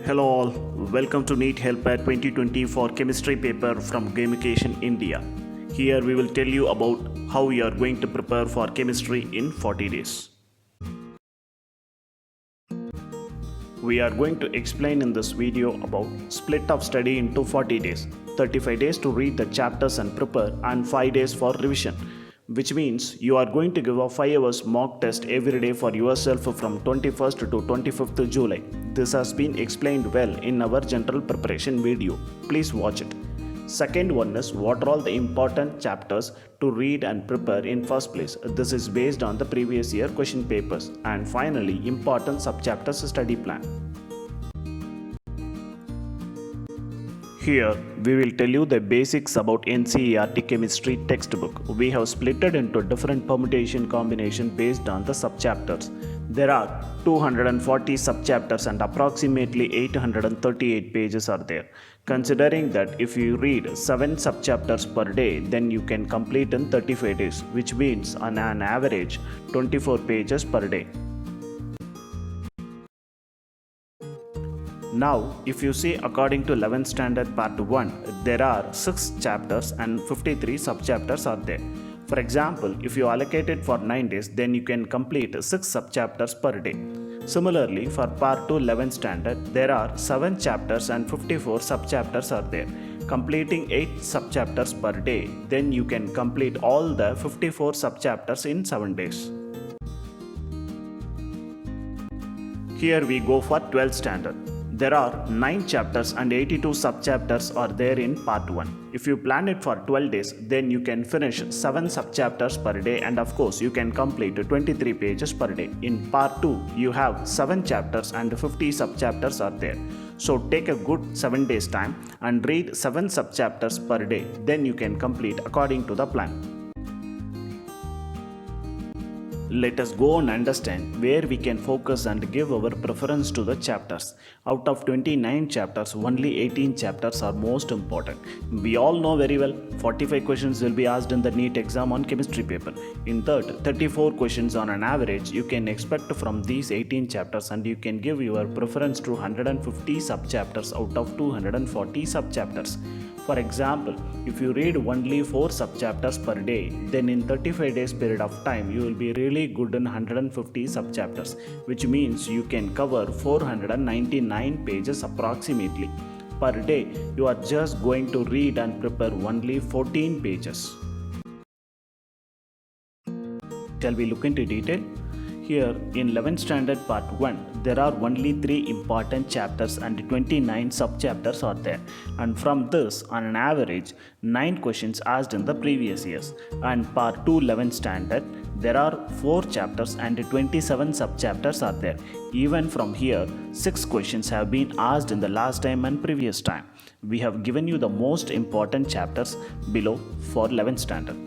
Hello all, welcome to NEET Helper 2020 for chemistry paper from Gamification India. Here we will tell you about how you are going to prepare for chemistry in 40 days. We are going to explain in this video about split of study into 40 days, 35 days to read the chapters and prepare and 5 days for revision. Which means you are going to give a 5 hours mock test every day for yourself from 21st to 25th July. This has been explained well in our general preparation video. Please watch it. Second one is what are all the important chapters to read and prepare in first place. This is based on the previous year question papers. And finally, important subchapters study plan. Here, we will tell you the basics about NCERT chemistry textbook. We have split it into different permutation combination based on the subchapters. There are 240 subchapters and approximately 838 pages are there. Considering that if you read 7 subchapters per day, then you can complete in 35 days, which means on an average 24 pages per day. Now, if you see according to 11th standard part 1, there are 6 chapters and 53 subchapters are there. For example, if you allocate it for 9 days, then you can complete 6 subchapters per day. Similarly, for part 2 11th standard, there are 7 chapters and 54 subchapters are there. Completing 8 subchapters per day, then you can complete all the 54 subchapters in 7 days. Here we go for 12th standard. There are 9 chapters and 82 subchapters are there in part 1. If you plan it for 12 days, then you can finish 7 subchapters per day and of course you can complete 23 pages per day. In part 2, you have 7 chapters and 50 subchapters are there. So take a good 7 days time and read 7 subchapters per day. Then you can complete according to the plan. Let us go and understand where we can focus and give our preference to the chapters. Out of 29 chapters, only 18 chapters are most important. We all know very well 45 questions will be asked in the NEET exam on chemistry paper. In that, 34 questions on an average you can expect from these 18 chapters and you can give your preference to 150 subchapters out of 240 subchapters. For example, if you read only 4 subchapters per day, then in 35 days period of time, you will be really good in 150 subchapters, which means you can cover 499 pages approximately. Per day, you are just going to read and prepare only 14 pages. Shall we look into detail? Here in 11th standard part 1, there are only 3 important chapters and 29 subchapters are there. And from this, on an average, 9 questions asked in the previous years. And part 2 11th standard, there are 4 chapters and 27 subchapters are there. Even from here, 6 questions have been asked in the last time and previous time. We have given you the most important chapters below for 11th standard.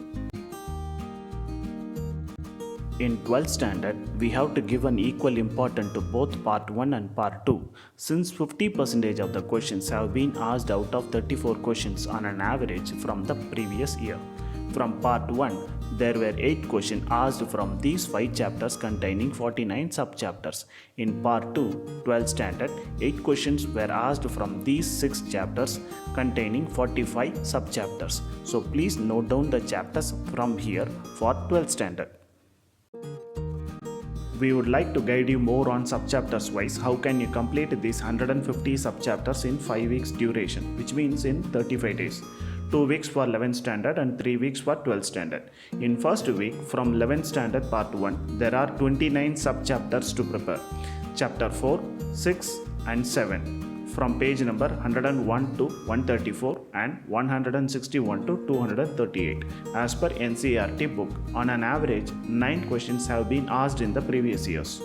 In 12th standard, we have to give an equal importance to both part 1 and part 2 since 50% of the questions have been asked out of 34 questions on an average from the previous year. From part 1, there were 8 questions asked from these 5 chapters containing 49 subchapters. In part 2, 12th standard, 8 questions were asked from these 6 chapters containing 45 subchapters. So please note down the chapters from here for 12th standard. We would like to guide you more on subchapters wise how can you complete these 150 subchapters in 5 weeks duration, which means in 35 days. 2 weeks for 11th standard and 3 weeks for 12th standard. In first week from 11th standard part 1, there are 29 subchapters to prepare. Chapter 4, 6 and 7 from page number 101 to 134 and 161 to 238 as per NCERT book. On an average, 9 questions have been asked in the previous years.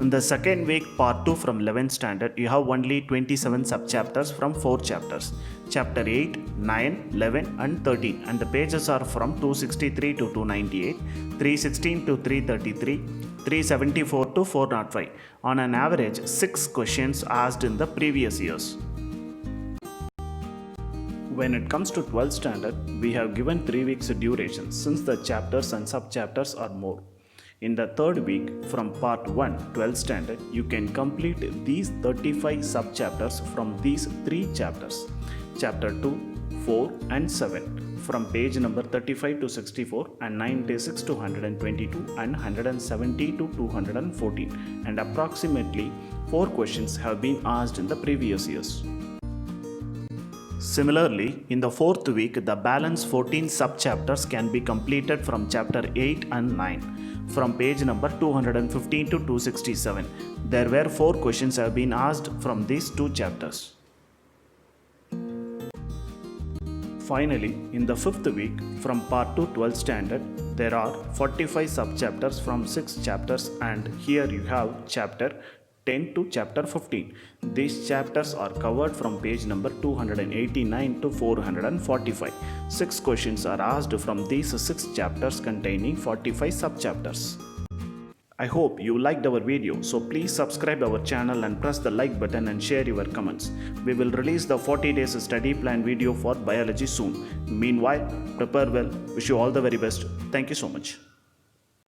In the second week, part 2 from 11th standard, you have only 27 subchapters from 4 chapters. Chapter 8, 9, 11 and 13 and the pages are from 263 to 298, 316 to 333, 374 to 405. On an average, 6 questions asked in the previous years. When it comes to 12th standard, we have given 3 weeks duration since the chapters and subchapters are more. In the third week, from Part 1, 12th standard, you can complete these 35 sub-chapters from these 3 chapters. Chapter 2, 4 and 7 from page number 35 to 64 and 96 to 122 and 170 to 214, and approximately 4 questions have been asked in the previous years. Similarly, in the fourth week, the balance 14 sub-chapters can be completed from chapter 8 and 9 from page number 215 to 267. There were 4 questions have been asked from these 2 chapters. Finally, in the fifth week, from Part 2 12th standard, there are 45 sub-chapters from 6 chapters, and here you have chapter 10 to chapter 15. These chapters are covered from page number 289 to 445. 6 questions are asked from these 6 chapters containing 45 sub-chapters. I hope you liked our video, so please subscribe our channel and press the like button and share your comments. We will release the 40 days study plan video for biology soon. Meanwhile, prepare well. Wish you all the very best. Thank you so much.